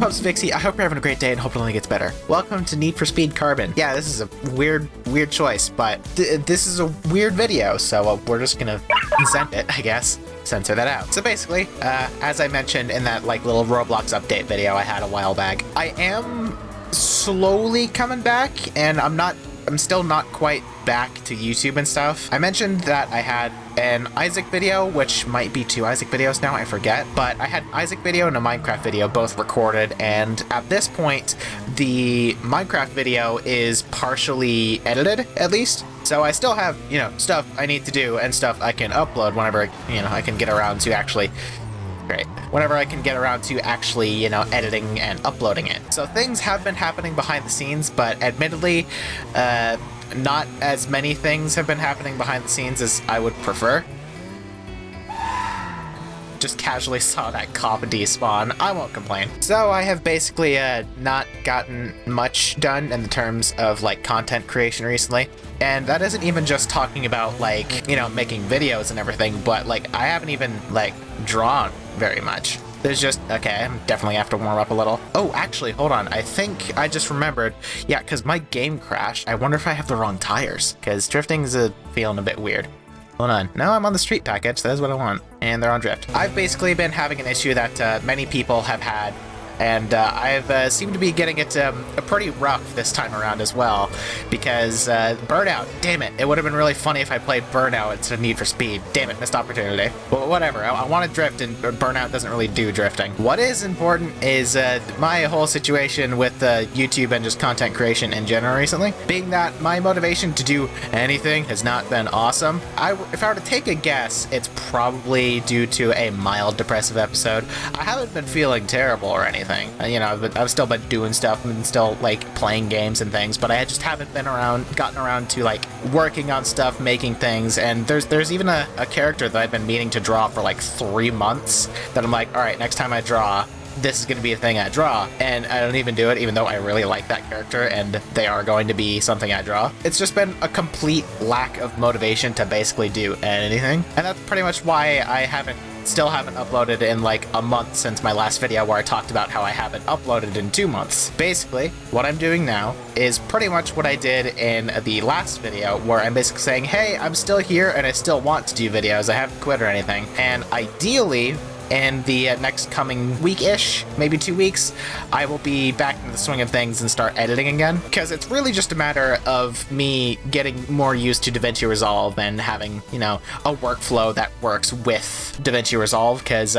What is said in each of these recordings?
Pups Vixie, I hope you're having a great day and hope it only gets better. Welcome to Need for Speed Carbon. Yeah, this is a weird choice, but this is a weird video, so we're just gonna send it, I guess. Censor that out. So basically, as I mentioned in that like little Roblox update video I had a while back, I am slowly coming back, and I'm still not quite back to YouTube and stuff. I mentioned that I had an Isaac video, which might be 2 Isaac videos now, I forget, but I had an Isaac video and a Minecraft video both recorded, and at this point, the Minecraft video is partially edited, at least. So I still have, stuff I need to do and stuff I can upload whenever, I can get around to actually whenever I can get around to actually, editing and uploading it. So things have been happening behind the scenes, but admittedly, not as many things have been happening behind the scenes as I would prefer. Just casually saw that cop despawn. I won't complain. So I have basically not gotten much done in the terms of like content creation recently. And that isn't even just talking about like, making videos and everything, but like I haven't even like drawn very much. There's just, okay, I'm definitely have to warm up a little. Oh, actually, hold on. I think I just remembered. Yeah, because my game crashed. I wonder if I have the wrong tires, because drifting's feeling a bit weird. Hold on. No, I'm on the street package. That's what I want. And they're on drift. I've basically been having an issue that many people have had, and I've seemed to be getting it pretty rough this time around as well, because Burnout, damn it, it would have been really funny if I played Burnout instead of Need for Speed. Damn it, missed opportunity. But whatever, I want to drift, and Burnout doesn't really do drifting. What is important is my whole situation with YouTube and just content creation in general recently, being that my motivation to do anything has not been awesome. If I were to take a guess, it's probably due to a mild depressive episode. I haven't been feeling terrible or anything. I've still been doing stuff and still like playing games and things, but I just haven't gotten around to like working on stuff, making things. And there's even a character that I've been meaning to draw for like 3 months that I'm like, all right, next time I draw, this is going to be a thing I draw, and I don't even do it, even though I really like that character and they are going to be something I draw. It's just been a complete lack of motivation to basically do anything, and that's pretty much why I still haven't uploaded in like a month since my last video where I talked about how I haven't uploaded in 2 months. Basically, what I'm doing now is pretty much what I did in the last video, where I'm basically saying, hey, I'm still here and I still want to do videos, I haven't quit or anything, and ideally, in the next coming week-ish, maybe 2 weeks, I will be back in the swing of things and start editing again. Because it's really just a matter of me getting more used to DaVinci Resolve and having, a workflow that works with DaVinci Resolve. Because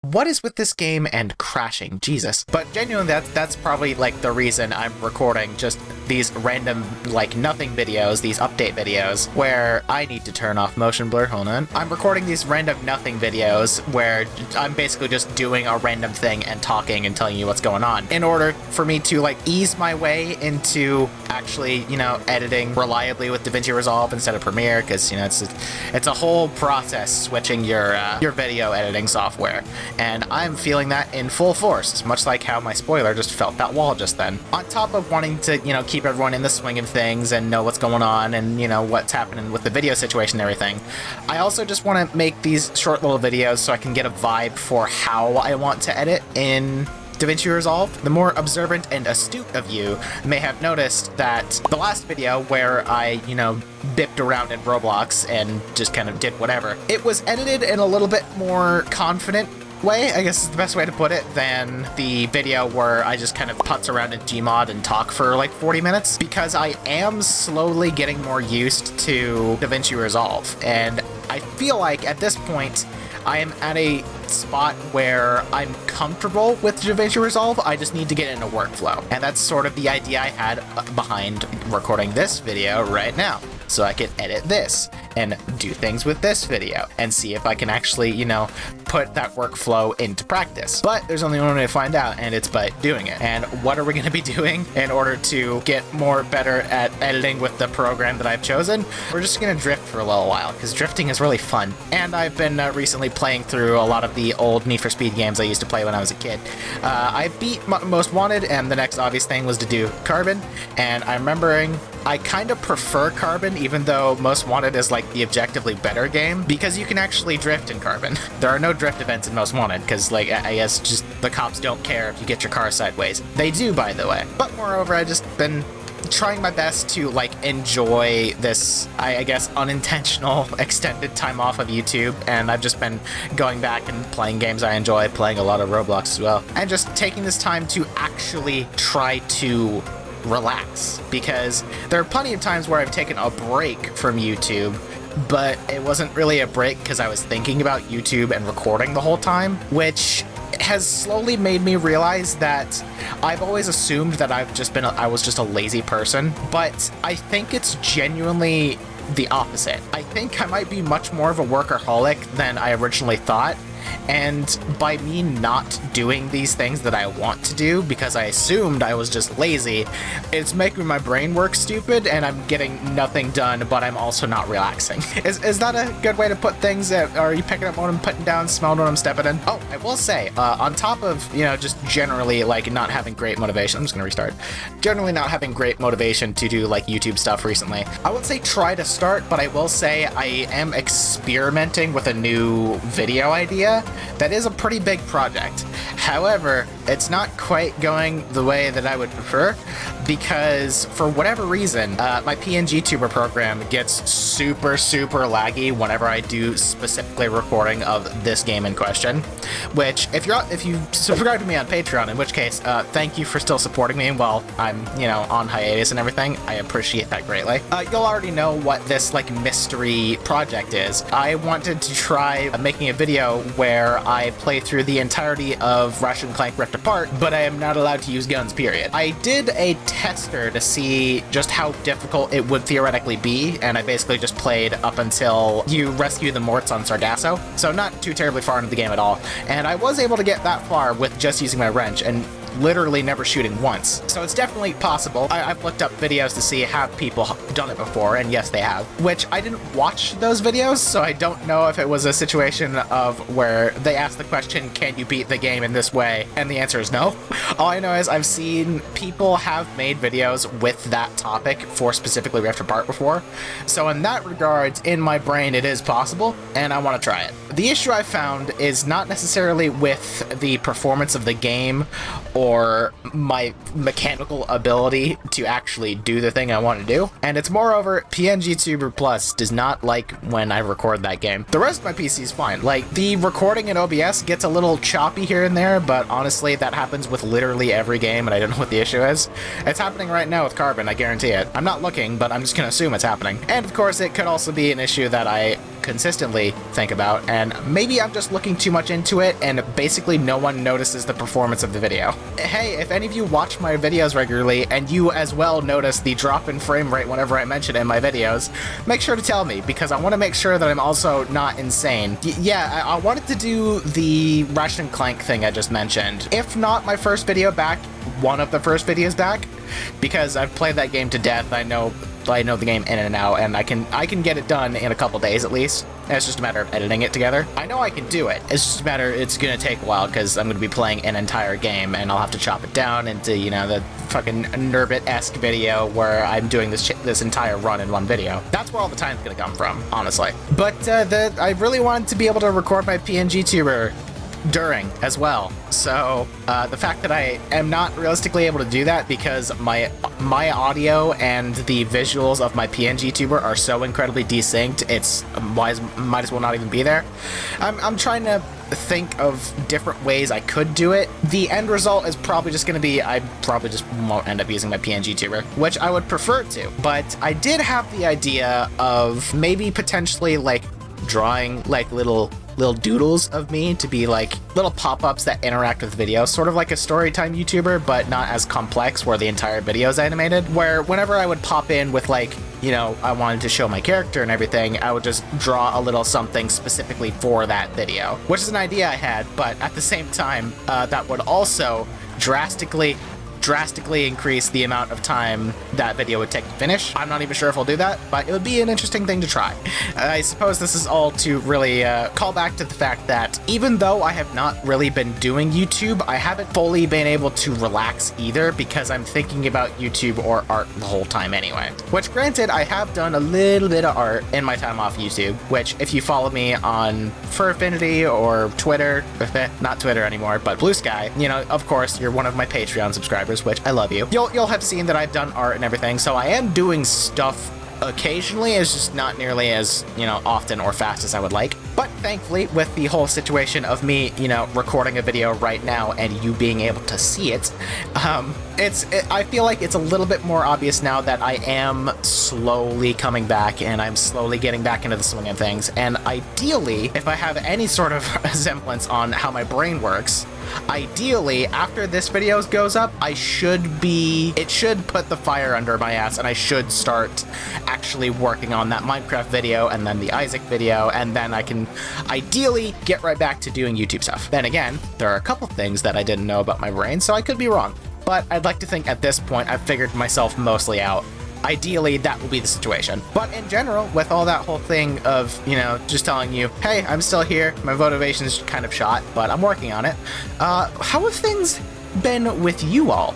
what is with this game and crashing? Jesus. But genuinely, that's probably like the reason I'm recording just these random like nothing videos, these update videos, where I need to turn off motion blur. Hold on. I'm recording these random nothing videos where I'm basically just doing a random thing and talking and telling you what's going on in order for me to like ease my way into actually, editing reliably with DaVinci Resolve instead of Premiere, because it's a whole process switching your video editing software. And I'm feeling that in full force, much like how my spoiler just felt that wall just then. On top of wanting to, keep everyone in the swing of things and know what's going on and, what's happening with the video situation and everything, I also just want to make these short little videos so I can get a vibe for how I want to edit in DaVinci Resolve. The more observant and astute of you may have noticed that the last video where I, bipped around in Roblox and just kind of did whatever, it was edited in a little bit more confident way, I guess is the best way to put it, than the video where I just kind of putz around in Gmod and talk for like 40 minutes, because I am slowly getting more used to DaVinci Resolve, and I feel like at this point I am at a spot where I'm comfortable with DaVinci Resolve. I just need to get in a workflow, and that's sort of the idea I had behind recording this video right now, so I could edit this and do things with this video and see if I can actually, put that workflow into practice. But there's only one way to find out, and it's by doing it. And what are we going to be doing in order to get better at editing with the program that I've chosen? We're just going to drift for a little while, because drifting is really fun. And I've been recently playing through a lot of the old Need for Speed games I used to play when I was a kid. I beat Most Wanted, and the next obvious thing was to do Carbon, and I'm remembering I kind of prefer Carbon, even though Most Wanted is like the objectively better game, because you can actually drift in Carbon. There are no drift events in Most Wanted, because like I guess just the cops don't care if you get your car sideways. They do, by the way. But moreover, I've just been trying my best to like enjoy this, I guess, unintentional extended time off of YouTube, and I've just been going back and playing games I enjoy, playing a lot of Roblox as well, and just taking this time to actually try to relax, because there are plenty of times where I've taken a break from YouTube, but it wasn't really a break because I was thinking about YouTube and recording the whole time, which has slowly made me realize that I've always assumed that I was just a lazy person, but I think it's genuinely the opposite. I think I might be much more of a workaholic than I originally thought, and by me not doing these things that I want to do because I assumed I was just lazy, it's making my brain work stupid and I'm getting nothing done, but I'm also not relaxing. Is that a good way to put things? Are you picking up what I'm putting down, smelling what I'm stepping in? Oh, I will say, on top of, you know, just generally like not having great motivation, I'm just gonna restart, generally not having great motivation to do like YouTube stuff recently, I would say try to start, but I will say I am experimenting with a new video idea that is a pretty big project. However, it's not quite going the way that I would prefer, because for whatever reason, my PNG Tuber program gets super laggy whenever I do specifically recording of this game in question, which if you subscribe to me on Patreon, in which case thank you for still supporting me while I'm, you know, on hiatus and everything. I appreciate that greatly. You'll already know what this like mystery project is. I wanted to try making a video where I play through the entirety of Ratchet and Clank Rift Apart, but I am not allowed to use guns, period. I did a tester to see just how difficult it would theoretically be, and I basically just played up until you rescue the Morts on Sargasso, so not too terribly far into the game at all, and I was able to get that far with just using my wrench, and literally never shooting once. So it's definitely possible. I've looked up videos to see have people done it before, and yes, they have. Which I didn't watch those videos, so I don't know if it was a situation of where they asked the question, can you beat the game in this way? And the answer is no. All I know is I've seen people have made videos with that topic for specifically Rift Apart before. So in that regard, in my brain, it is possible, and I want to try it. The issue I found is not necessarily with the performance of the game or my mechanical ability to actually do the thing I want to do. And it's moreover, PNG Tuber Plus does not like when I record that game. The rest of my PC is fine. Like, the recording in OBS gets a little choppy here and there, but honestly, that happens with literally every game, and I don't know what the issue is. It's happening right now with Carbon, I guarantee it. I'm not looking, but I'm just gonna assume it's happening. And of course, it could also be an issue that I consistently think about, and maybe I'm just looking too much into it, and basically no one notices the performance of the video. Hey, if any of you watch my videos regularly, and you as well notice the drop in frame rate whenever I mention it in my videos, make sure to tell me, because I want to make sure that I'm also not insane. Yeah, I wanted to do the Ratchet and Clank thing I just mentioned. If not my first video back, one of the first videos back, because I've played that game to death. I know the game in and out, and I can get it done in a couple days at least. And it's just a matter of editing it together. I know I can do it. It's just a matter, it's gonna take a while because I'm gonna be playing an entire game, and I'll have to chop it down into, you know, the fucking Nerbit-esque video where I'm doing this entire run in one video. That's where all the time's gonna come from, honestly. But I really wanted to be able to record my PNG Tuber during as well. So the fact that I am not realistically able to do that because my audio and the visuals of my PNG tuber are so incredibly desynced, it's might as well not even be there. I'm trying to think of different ways I could do it. The end result is probably just going to be I probably just won't end up using my PNG tuber, which I would prefer to. But I did have the idea of maybe potentially like drawing like little doodles of me to be like little pop-ups that interact with videos, sort of like a storytime YouTuber, but not as complex where the entire video is animated, where whenever I would pop in with like, you know, I wanted to show my character and everything, I would just draw a little something specifically for that video, which is an idea I had, but at the same time, that would also drastically drastically increase the amount of time that video would take to finish. I'm not even sure if I'll do that, but it would be an interesting thing to try. I suppose this is all to really call back to the fact that even though I have not really been doing YouTube, I haven't fully been able to relax either because I'm thinking about YouTube or art the whole time anyway. Which, granted, I have done a little bit of art in my time off YouTube, which if you follow me on Furfinity or Twitter, not Twitter anymore, but Blue Sky, you know, of course, you're one of my Patreon subscribers, which I love you. You'll have seen that I've done art and everything, so I am doing stuff occasionally. It's just not nearly as, you know, often or fast as I would like. But thankfully, with the whole situation of me, you know, recording a video right now and you being able to see it, I feel like it's a little bit more obvious now that I am slowly coming back and I'm slowly getting back into the swing of things. And ideally, if I have any sort of semblance on how my brain works, ideally, after this video goes up, it should put the fire under my ass and I should start actually working on that Minecraft video and then the Isaac video, and then I can ideally get right back to doing YouTube stuff. Then again, there are a couple things that I didn't know about my brain, so I could be wrong. But I'd like to think at this point I've figured myself mostly out. Ideally, that will be the situation. But in general, with all that whole thing of, you know, just telling you, hey, I'm still here, my motivation's kind of shot, but I'm working on it. How have things been with you all?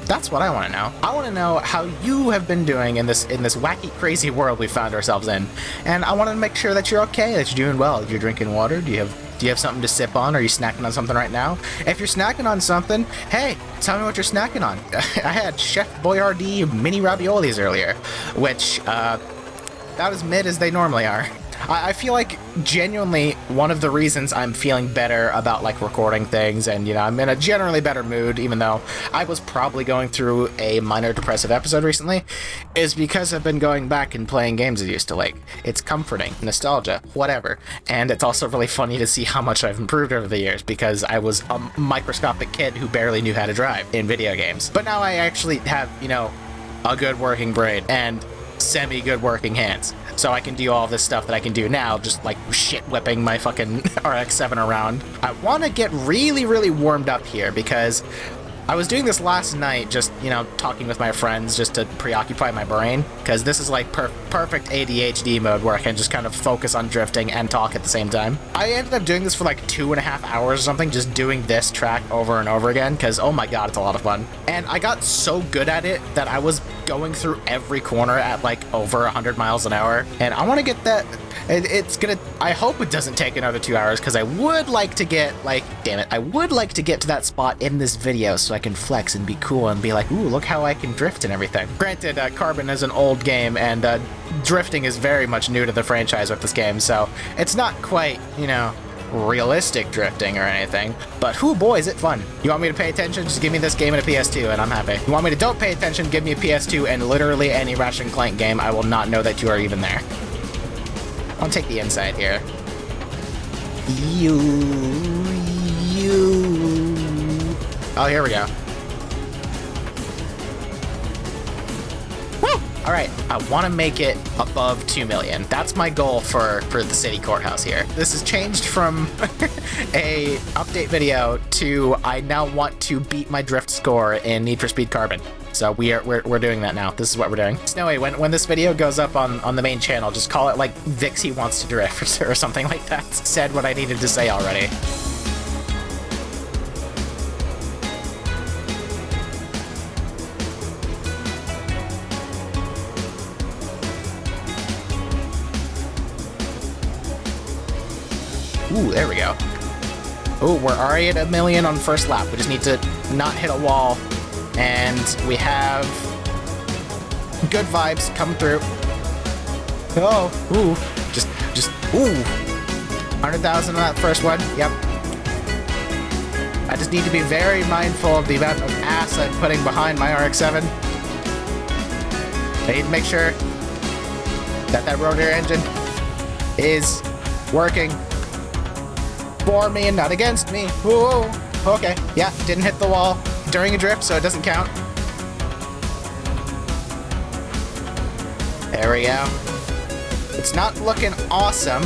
That's what I want to know. I want to know how you have been doing in this wacky, crazy world we found ourselves in. And I want to make sure that you're okay, that you're doing well. You're drinking water? Do you have something to sip on? Are you snacking on something right now? If you're snacking on something, hey, tell me what you're snacking on. I had Chef Boyardee mini raviolis earlier, which, about as mid as they normally are. I feel like genuinely one of the reasons I'm feeling better about like recording things and, you know, I'm in a generally better mood, even though I was probably going through a minor depressive episode recently, is because I've been going back and playing games I used to like. It's comforting, nostalgia, whatever. And it's also really funny to see how much I've improved over the years because I was a microscopic kid who barely knew how to drive in video games. But now I actually have, you know, a good working brain and semi-good working hands. So I can do all this stuff that I can do now, just like shit whipping my fucking RX-7 around. I want to get really, really warmed up here because I was doing this last night, just, you know, talking with my friends just to preoccupy my brain, because this is like perfect ADHD mode where I can just kind of focus on drifting and talk at the same time. I ended up doing this for like 2.5 hours or something, just doing this track over and over again, because oh my god, it's a lot of fun. And I got so good at it that I was going through every corner at like over 100 miles an hour, and I want to get that. I hope it doesn't take another 2 hours, because I would like to get, like, damn it, I would like to get to that spot in this video so I can flex and be cool and be like, ooh, look how I can drift and everything. Granted, Carbon is an old game, and drifting is very much new to the franchise with this game, so it's not quite, you know, realistic drifting or anything, but whoo boy, is it fun. You want me to pay attention? Just give me this game and a PS2 and I'm happy. You want me to don't pay attention? Give me a PS2 and literally any Ratchet & Clank game. I will not know that you are even there. I'll take the inside here. Oh, here we go. Woo! Alright, I want to make it above 2 million. That's my goal for the city courthouse here. This has changed from a update video to I now want to beat my drift score in Need for Speed Carbon. So we're doing that now. This is what we're doing. Snowy, when this video goes up on the main channel, just call it like Vixie wants to drift or something like that. Said what I needed to say already. Ooh, there we go. Ooh, we're already at 1 million on first lap. We just need to not hit a wall. And we have good vibes coming through. Oh, ooh, just, ooh. 100,000 on that first one, yep. I just need to be very mindful of the amount of ass I'm putting behind my RX-7. I need to make sure that rotor engine is working for me and not against me. Whoa, okay, yeah, didn't hit the wall during a drift, so it doesn't count. There we go. It's not looking awesome.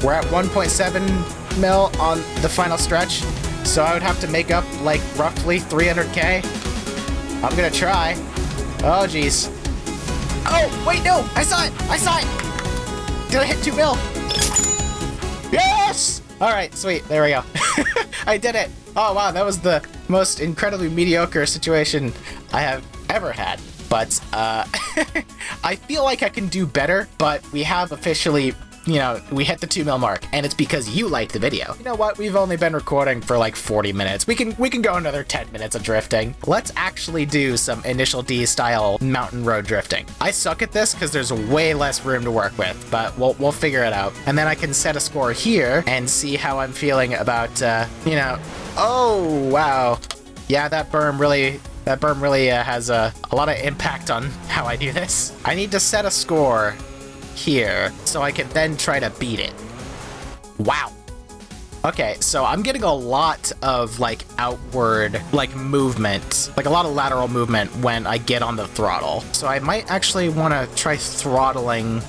We're at 1.7 mil on the final stretch, so I would have to make up like roughly 300k I'm gonna try. Oh, jeez. Oh, wait, no! I saw it! I saw it! Did I hit 2 mil? Yes! Alright, sweet. There we go. I did it! Oh, wow, that was the most incredibly mediocre situation I have ever had. But, I feel like I can do better, but we have officially, you know, we hit the 2 mil mark, and it's because you liked the video. You know what? We've only been recording for like 40 minutes. We can go another 10 minutes of drifting. Let's actually do some Initial D style mountain road drifting. I suck at this because there's way less room to work with, but we'll figure it out. And then I can set a score here and see how I'm feeling about, you know, oh, wow. Yeah, that berm really has a lot of impact on how I do this. I need to set a score here so I can then try to beat it. Wow. Okay, so I'm getting a lot of like outward like movement, like a lot of lateral movement when I get on the throttle. So I might actually want to try throttling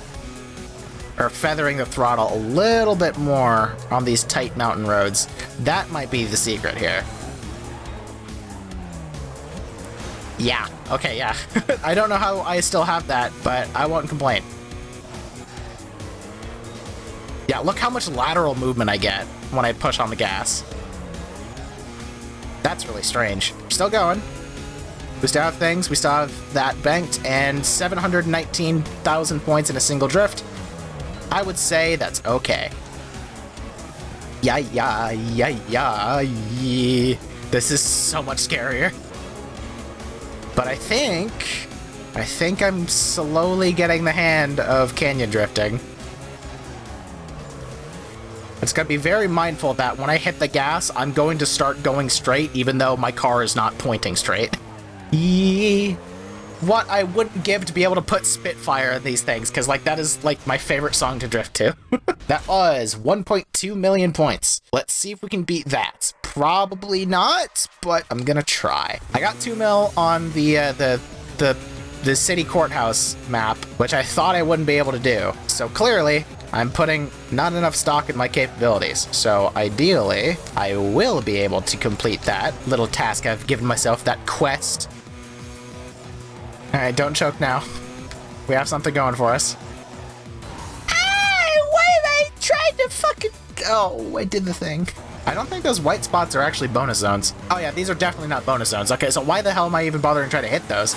or feathering the throttle a little bit more on these tight mountain roads. That might be the secret here. Yeah, okay, yeah. I don't know how I still have that, but I won't complain. Yeah, look how much lateral movement I get when I push on the gas. That's really strange. We're still going. We still have things. We still have that banked and 719,000 points in a single drift. I would say that's okay. Yeah. This is so much scarier. But I think I'm slowly getting the hand of canyon drifting. It's gotta be very mindful that when I hit the gas, I'm going to start going straight, even though my car is not pointing straight. What I wouldn't give to be able to put Spitfire in these things, because like that is like my favorite song to drift to. That was 1.2 million points. Let's see if we can beat that. Probably not, but I'm gonna try. I got 2 mil on the city courthouse map, which I thought I wouldn't be able to do. So clearly, I'm putting not enough stock in my capabilities. So ideally, I will be able to complete that little task I've given myself, that quest. All right, don't choke now. We have something going for us. Why am I trying to fucking... Oh, I did the thing. I don't think those white spots are actually bonus zones. Oh yeah, these are definitely not bonus zones. Okay, so why the hell am I even bothering trying to hit those?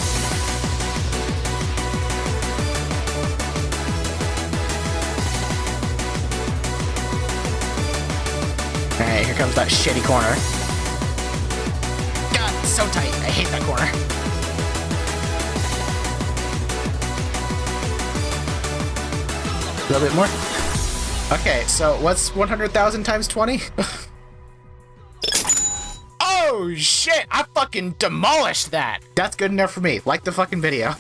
Alright, here comes that shitty corner. God, it's so tight. I hate that corner. A little bit more. Okay, so what's 100,000 times 20? Oh shit, I fucking demolished that. That's good enough for me. Like the fucking video.